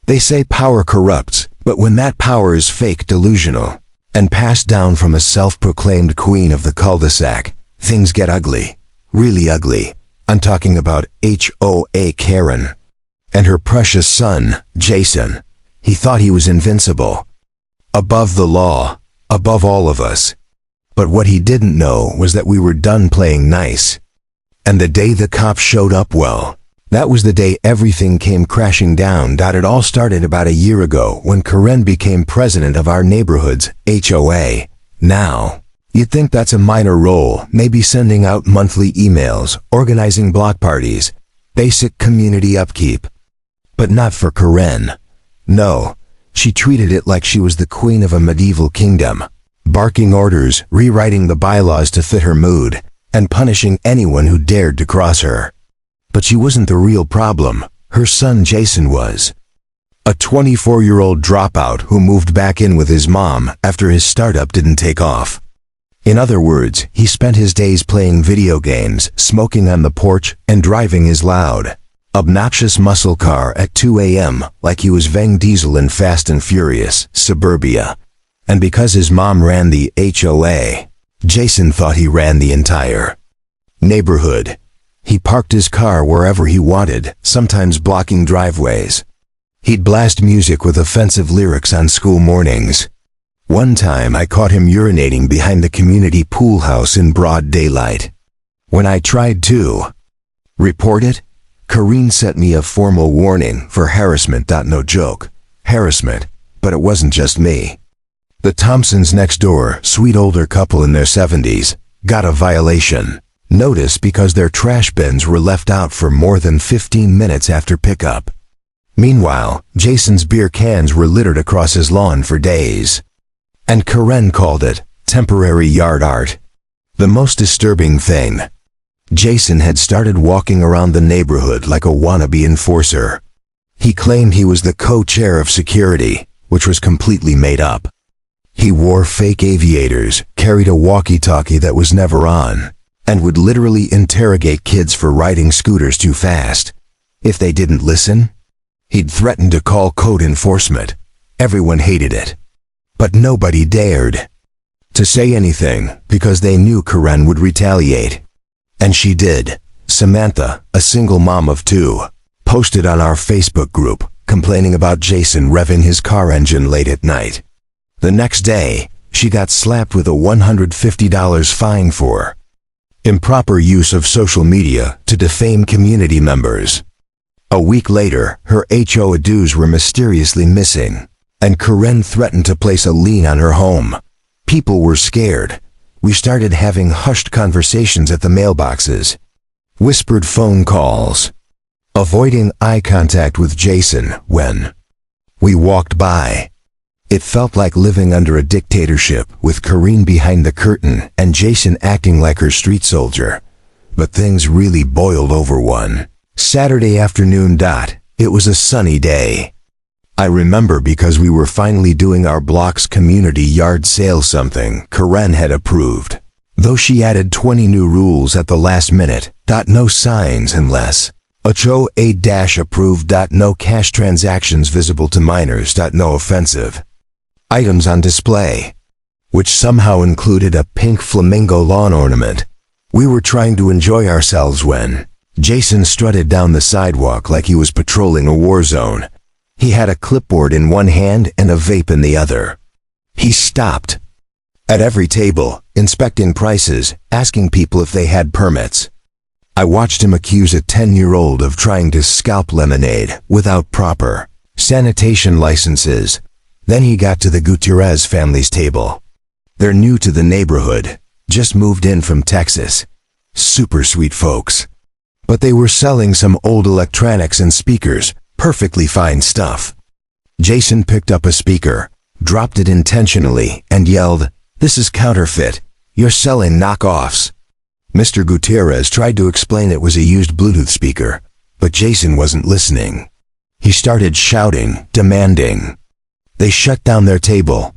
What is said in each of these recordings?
They say power corrupts, but when that power is fake, delusional, and passed down from a self-proclaimed queen of the cul-de-sac, things get ugly. Really ugly. I'm talking about HOA Karen and her precious son, Jason. He thought he was invincible, above the law, above all of us. But what he didn't know was that we were done playing nice. And the day the cops showed up, well, that was the day everything came crashing down. It all started about a year ago when Karen became president of our neighborhood's HOA. Now, you'd think that's a minor role, maybe sending out monthly emails, organizing block parties, basic community upkeep. But not for Karen. No, she treated it like she was the queen of a medieval kingdom, barking orders, rewriting the bylaws to fit her mood, and punishing anyone who dared to cross her. But she wasn't the real problem. Her son Jason was. A 24-year-old dropout who moved back in with his mom after his startup didn't take off. In other words, he spent his days playing video games, smoking on the porch, and driving his loud, obnoxious muscle car at 2 a.m. like he was Vin Diesel in Fast and Furious, Suburbia. And because his mom ran the HOA, Jason thought he ran the entire neighborhood. He parked his car wherever he wanted, sometimes blocking driveways. He'd blast music with offensive lyrics on school mornings. One time I caught him urinating behind the community pool house in broad daylight. When I tried to report it, Karen sent me a formal warning for harassment. No joke. Harassment. But it wasn't just me. The Thompsons next door, sweet older couple in their 70s, got a violation notice because their trash bins were left out for more than 15 minutes after pickup. Meanwhile, Jason's beer cans were littered across his lawn for days. And Karen called it temporary yard art. The most disturbing thing, Jason had started walking around the neighborhood like a wannabe enforcer. He claimed he was the co-chair of security, which was completely made up. He wore fake aviators, carried a walkie-talkie that was never on, and would literally interrogate kids for riding scooters too fast. If they didn't listen, he'd threaten to call code enforcement. Everyone hated it. But nobody dared to say anything because they knew Karen would retaliate. And she did. Samantha, a single mom of 2, posted on our Facebook group, complaining about Jason revving his car engine late at night. The next day, she got slapped with a $150 fine for improper use of social media to defame community members. A week later, her HOA dues were mysteriously missing, and Karen threatened to place a lien on her home. People were scared. We started having hushed conversations at the mailboxes, whispered phone calls, avoiding eye contact with Jason when we walked by. It felt like living under a dictatorship with Karen behind the curtain and Jason acting like her street soldier. But things really boiled over one Saturday afternoon. It was a sunny day. I remember because we were finally doing our block's community yard sale, something Karen had approved. Though she added 20 new rules at the last minute. No signs unless HOA-approved. No cash transactions visible to minors. No offensive items on display, which somehow included a pink flamingo lawn ornament. We were trying to enjoy ourselves when Jason strutted down the sidewalk like he was patrolling a war zone. He had a clipboard in one hand and a vape in the other. He stopped at every table, inspecting prices, asking people if they had permits. I watched him accuse a 10-year-old of trying to scalp lemonade without proper sanitation licenses. Then he got to the Gutierrez family's table. They're new to the neighborhood, just moved in from Texas. Super sweet folks. But they were selling some old electronics and speakers, perfectly fine stuff. Jason picked up a speaker, dropped it intentionally, and yelled, "This is counterfeit. You're selling knockoffs." Mr. Gutierrez tried to explain it was a used Bluetooth speaker, but Jason wasn't listening. He started shouting, demanding. They shut down their table.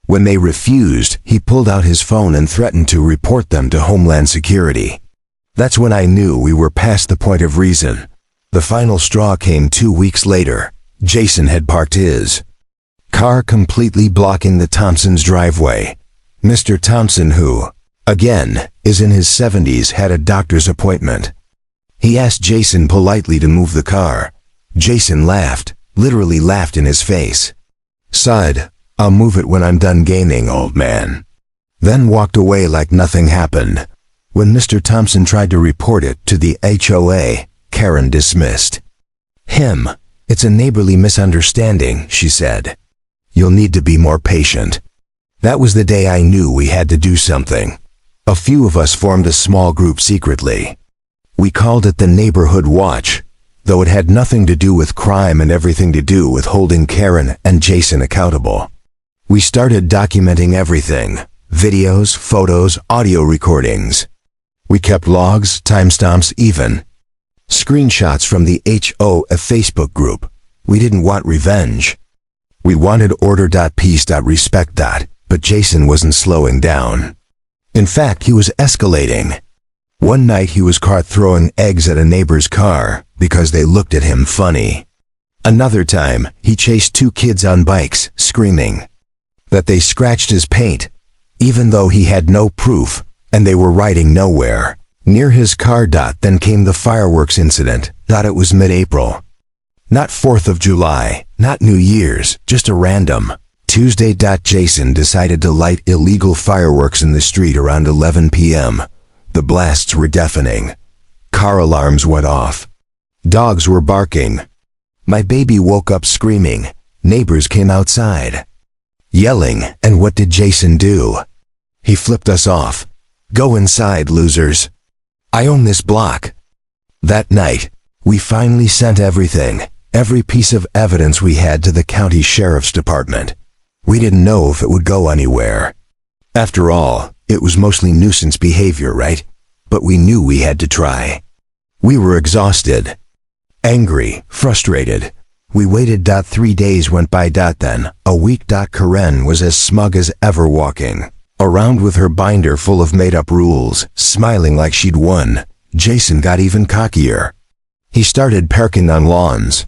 When they refused, he pulled out his phone and threatened to report them to Homeland Security. That's when I knew we were past the point of reason. The final straw came 2 weeks later. Jason had parked his car completely blocking the Thompsons' driveway. Mr. Thompson, who, again, is in his 70s, had a doctor's appointment. He asked Jason politely to move the car. Jason laughed, literally laughed in his face. Sighed, "I'll move it when I'm done gaming, old man." Then walked away like nothing happened. When Mr. Thompson tried to report it to the HOA, Karen dismissed him. "It's a neighborly misunderstanding," she said. "You'll need to be more patient." That was the day I knew we had to do something. A few of us formed a small group secretly. We called it the Neighborhood Watch, though it had nothing to do with crime and everything to do with holding Karen and Jason accountable. We started documenting everything: videos, photos, audio recordings. We kept logs, timestamps, even screenshots from the HOA Facebook group. We didn't want revenge. We wanted order. Peace. Respect. But Jason wasn't slowing down. In fact, he was escalating. One night he was caught throwing eggs at a neighbor's car because they looked at him funny. Another time, he chased two kids on bikes, screaming that they scratched his paint, even though he had no proof, and they were riding nowhere near his car. Then came the fireworks incident. It was mid-April. Not 4th of July, not New Year's, just a random Tuesday. Jason decided to light illegal fireworks in the street around 11 p.m. The blasts were deafening. Car alarms went off. Dogs were barking. My baby woke up screaming. Neighbors came outside, yelling, and what did Jason do? He flipped us off. "Go inside, losers. I own this block." That night, we finally sent everything, every piece of evidence we had to the county sheriff's department. We didn't know if it would go anywhere. After all, it was mostly nuisance behavior, right? But we knew we had to try. We were exhausted, angry, frustrated. We waited. 3 days went by. Then, a week. Karen was as smug as ever, walking around with her binder full of made-up rules, smiling like she'd won. Jason got even cockier. He started parking on lawns,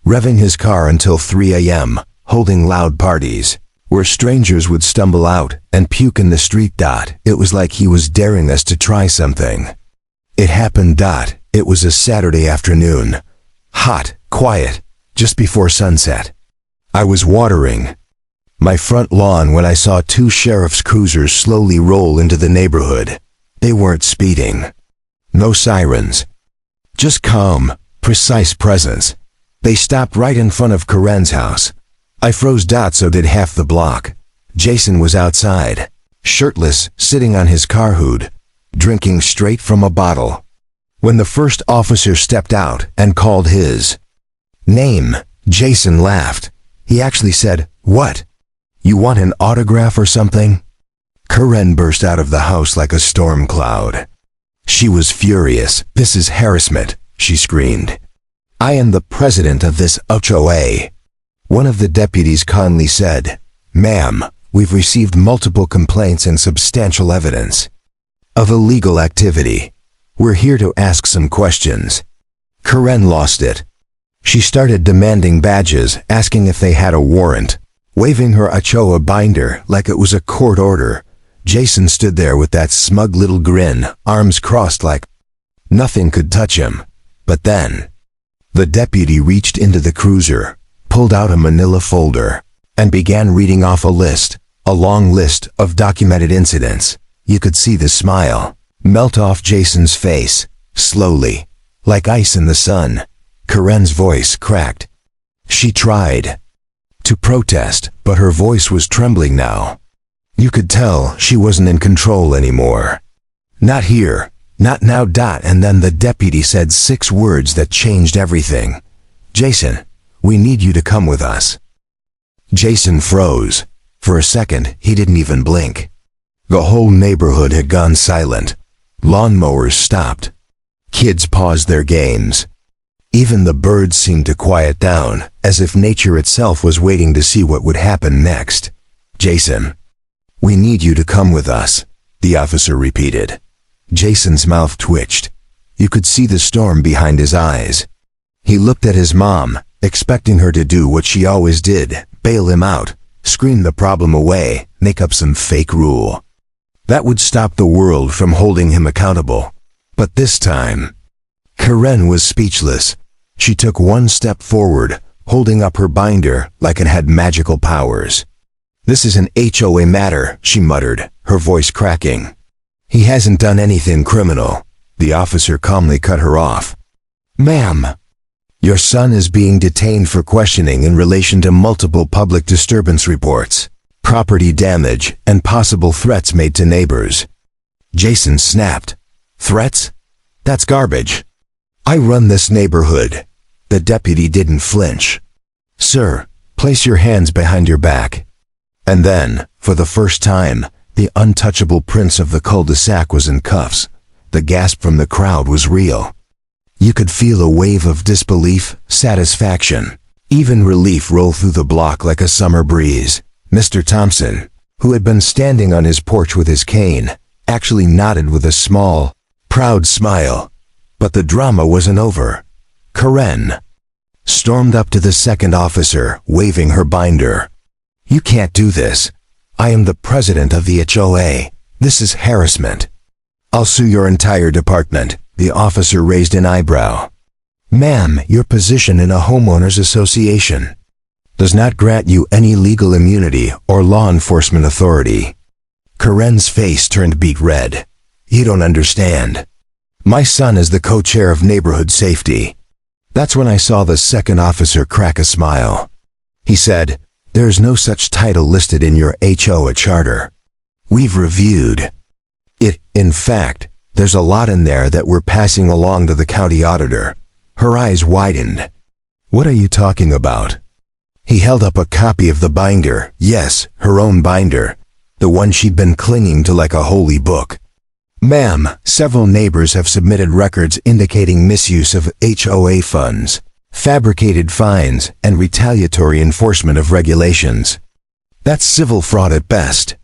revving his car until 3 a.m., holding loud parties where strangers would stumble out and puke in the street. It was like he was daring us to try something. It happened. It was a Saturday afternoon. Hot, quiet, just before sunset. I was watering my front lawn when I saw two sheriff's cruisers slowly roll into the neighborhood. They weren't speeding. No sirens. Just calm, precise presence. They stopped right in front of Karen's house. I froze. So did half the block. Jason was outside, shirtless, sitting on his car hood, drinking straight from a bottle. When the first officer stepped out and called his name, Jason laughed. He actually said, "What? You want an autograph or something?" Karen burst out of the house like a storm cloud. She was furious. "This is harassment," she screamed. "I am the president of this HOA." One of the deputies calmly said, "Ma'am, we've received multiple complaints and substantial evidence of illegal activity. We're here to ask some questions." Karen lost it. She started demanding badges, asking if they had a warrant, waving her HOA binder like it was a court order. Jason stood there with that smug little grin, arms crossed like nothing could touch him. But then, the deputy reached into the cruiser, pulled out a manila folder, and began reading off a long list of documented incidents. You could see the smile melt off Jason's face, slowly, like ice in the sun. Karen's voice cracked. She tried to protest, but her voice was trembling now. You could tell she wasn't in control anymore. "Not here, not now." And then the deputy said 6 words that changed everything. "Jason, we need you to come with us." Jason froze. For a second, he didn't even blink. The whole neighborhood had gone silent. Lawnmowers stopped. Kids paused their games. Even the birds seemed to quiet down, as if nature itself was waiting to see what would happen next. "Jason, we need you to come with us," the officer repeated. Jason's mouth twitched. You could see the storm behind his eyes. He looked at his mom, expecting her to do what she always did, bail him out, scream the problem away, make up some fake rule. That would stop the world from holding him accountable. But this time, Karen was speechless. She took one step forward, holding up her binder like it had magical powers. "This is an HOA matter," she muttered, her voice cracking. "He hasn't done anything criminal." The officer calmly cut her off. "Ma'am, your son is being detained for questioning in relation to multiple public disturbance reports, property damage, and possible threats made to neighbors." Jason snapped. "Threats? That's garbage. I run this neighborhood." The deputy didn't flinch. "Sir, place your hands behind your back." And then, for the first time, the untouchable prince of the cul-de-sac was in cuffs. The gasp from the crowd was real. You could feel a wave of disbelief, satisfaction, even relief roll through the block like a summer breeze. Mr. Thompson, who had been standing on his porch with his cane, actually nodded with a small, proud smile. But the drama wasn't over. Karen stormed up to the second officer, waving her binder. "You can't do this. I am the president of the HOA. This is harassment. I'll sue your entire department." The officer raised an eyebrow. "Ma'am, your position in a homeowners association does not grant you any legal immunity or law enforcement authority." Karen's face turned beet red. "You don't understand. My son is the co-chair of neighborhood safety." That's when I saw the second officer crack a smile. He said, "There's no such title listed in your HOA charter. We've reviewed it. In fact, there's a lot in there that we're passing along to the county auditor." Her eyes widened. "What are you talking about?" He held up a copy of the binder. Yes, her own binder. The one she'd been clinging to like a holy book. "Ma'am, several neighbors have submitted records indicating misuse of HOA funds, fabricated fines, and retaliatory enforcement of regulations. That's civil fraud at best.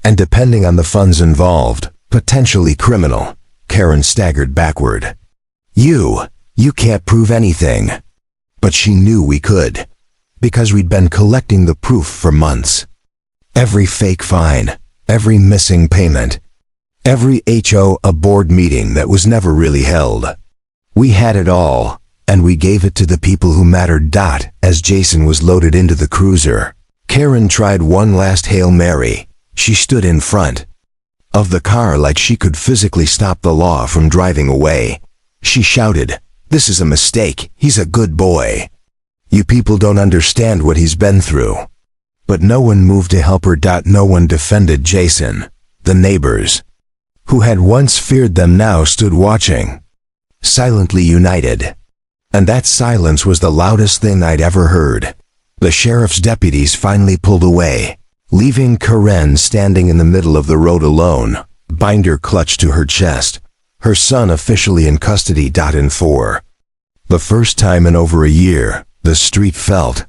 And depending on the funds involved, potentially criminal." Karen staggered backward. You can't prove anything." But she knew we could, because we'd been collecting the proof for months. Every fake fine, every missing payment, every HOA board meeting that was never really held. We had it all, and we gave it to the people who mattered. As Jason was loaded into the cruiser, Karen tried one last Hail Mary. She stood in front of the car like she could physically stop the law from driving away. She shouted, "This is a mistake. He's a good boy. You people don't understand what he's been through." But no one moved to help her. No one defended Jason. The neighbors, who had once feared them, now stood watching, silently united. And that silence was the loudest thing I'd ever heard. The sheriff's deputies finally pulled away, leaving Karen standing in the middle of the road alone, binder clutched to her chest, her son officially in custody. In for the first time in over a year, the street felt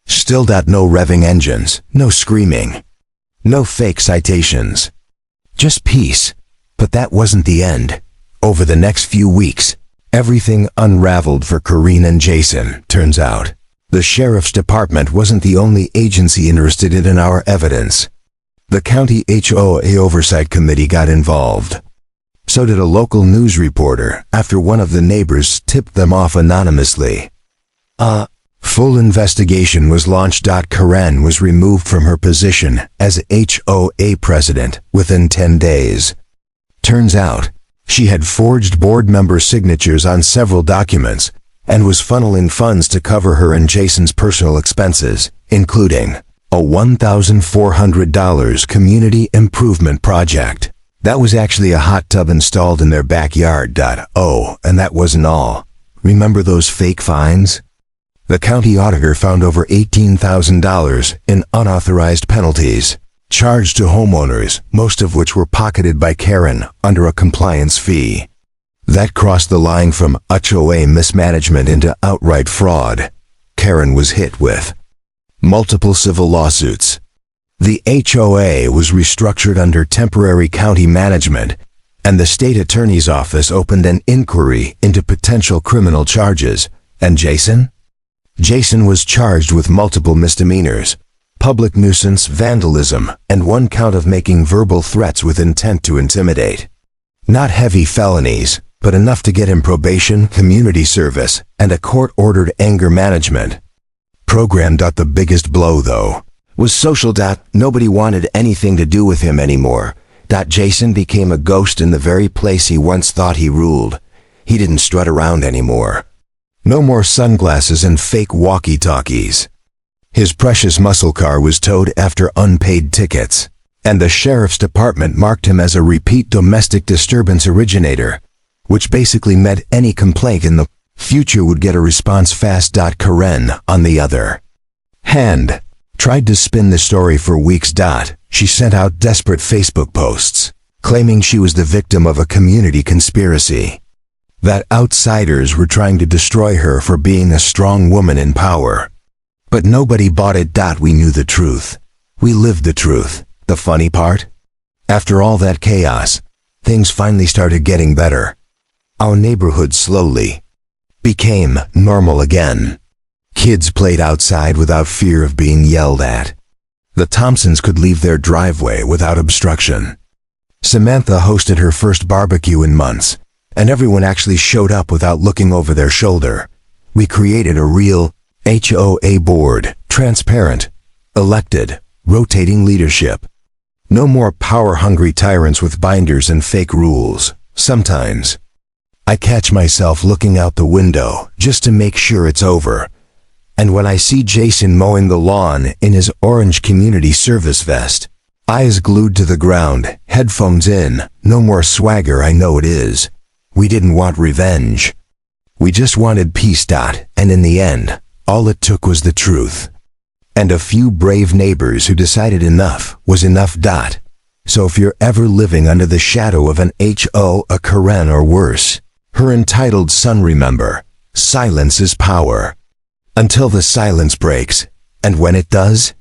still. No revving engines, no screaming, no fake citations, just peace. But that wasn't the end. Over the next few weeks, everything unraveled for Karen and Jason. Turns out, the sheriff's department wasn't the only agency interested in our evidence. The county HOA oversight committee got involved. So did a local news reporter after one of the neighbors tipped them off anonymously. A full investigation was launched. Karen was removed from her position as HOA president within 10 days. Turns out, she had forged board member signatures on several documents and was funneling funds to cover her and Jason's personal expenses, including a $1,400 community improvement project. That was actually a hot tub installed in their backyard. Oh, and that wasn't all. Remember those fake fines? The county auditor found over $18,000 in unauthorized penalties charged to homeowners, most of which were pocketed by Karen under a compliance fee. That crossed the line from HOA mismanagement into outright fraud. Karen was hit with multiple civil lawsuits. The HOA was restructured under temporary county management, and the state attorney's office opened an inquiry into potential criminal charges. And Jason? Jason was charged with multiple misdemeanors, public nuisance, vandalism, and one count of making verbal threats with intent to intimidate. Not heavy felonies, but enough to get him probation, community service, and a court-ordered anger management program. The biggest blow, though, was social. Nobody wanted anything to do with him anymore. Jason became a ghost in the very place he once thought he ruled. He didn't strut around anymore. No more sunglasses and fake walkie-talkies. His precious muscle car was towed after unpaid tickets, and the sheriff's department marked him as a repeat domestic disturbance originator, which basically meant any complaint in the future would get a response fast. Karen, on the other hand, tried to spin the story for weeks. She sent out desperate Facebook posts, claiming she was the victim of a community conspiracy, that outsiders were trying to destroy her for being a strong woman in power. But nobody bought it. We knew the truth. We lived the truth. The funny part? After all that chaos, things finally started getting better. Our neighborhood slowly became normal again. Kids played outside without fear of being yelled at. The Thompsons could leave their driveway without obstruction. Samantha hosted her first barbecue in months, and everyone actually showed up without looking over their shoulder. We created a real HOA board, transparent, elected, rotating leadership. No more power-hungry tyrants with binders and fake rules. Sometimes I catch myself looking out the window just to make sure it's over. And when I see Jason mowing the lawn in his orange community service vest, eyes glued to the ground, headphones in, no more swagger, I know it is. We didn't want revenge. We just wanted peace. And in the end, all it took was the truth. And a few brave neighbors who decided enough was enough. So if you're ever living under the shadow of an HOA Karen or worse, her entitled son, remember, silence is power. Until the silence breaks, and when it does,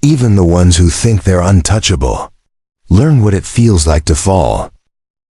even the ones who think they're untouchable learn what it feels like to fall.